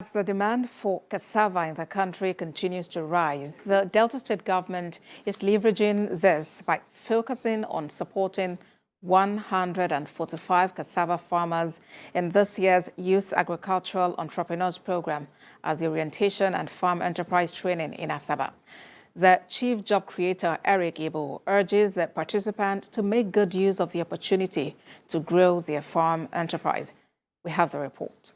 As the demand for cassava in the country continues to rise, the Delta State government is leveraging this by focusing on supporting 145 cassava farmers in this year's Youth Agricultural Entrepreneurs Program at the Orientation and Farm Enterprise Training in Asaba. The Chief Job Creator, Eboh, urges the participants to make good use of the opportunity to grow their farm enterprise. We have the report.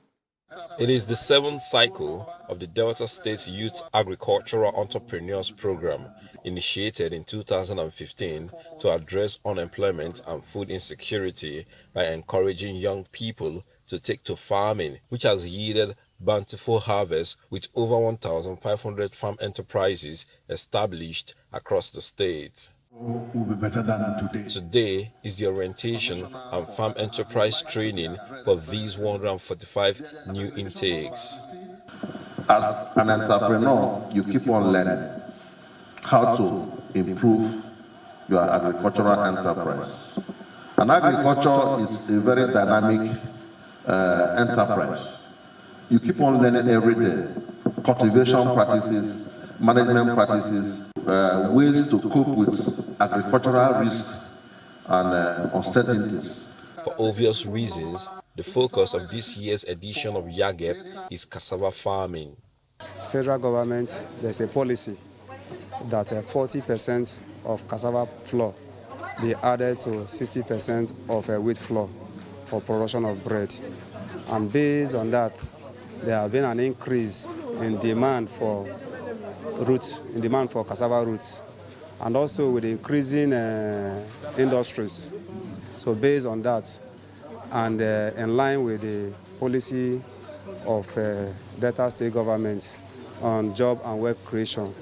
It is the seventh cycle of the Delta State Youth Agricultural Entrepreneurs Program, initiated in 2015 to address unemployment and food insecurity by encouraging young people to take to farming, which has yielded bountiful harvests with over 1,500 farm enterprises established across the state. Will be better than today. Today is the orientation and farm enterprise training for these 145 new intakes. As an entrepreneur, you keep on learning how to improve your agricultural enterprise. And agriculture is a very dynamic enterprise. You keep on learning every day, cultivation practices, management practices, ways to cope with agricultural risks and uncertainties. For obvious reasons, the focus of this year's edition of Govt is cassava farming. Federal government, there's a policy that 40% of cassava flour be added to 60% of wheat flour for production of bread. And based on that, there has been an increase in demand for cassava roots, and also with increasing industries. So based on that, and in line with the policy of Delta State government on job and work creation.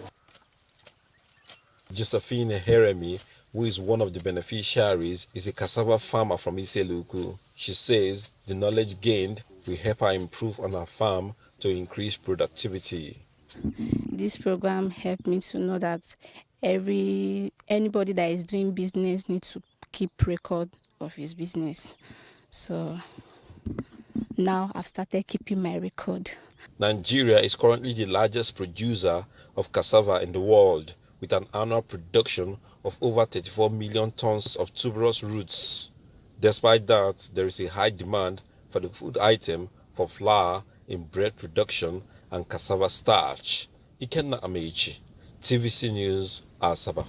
Josephine Heremi, who is one of the beneficiaries, is a cassava farmer from Iseluku. She says the knowledge gained will help her improve on her farm to increase productivity. This program helped me to know that anybody that is doing business needs to keep record of his business. So now I've started keeping my record. Nigeria is currently the largest producer of cassava in the world, with an annual production of over 34 million tons of tuberous roots. Despite that, there is a high demand for the food item for flour in bread production and cassava starch. Ikenna Amechi, TVC News, Asaba.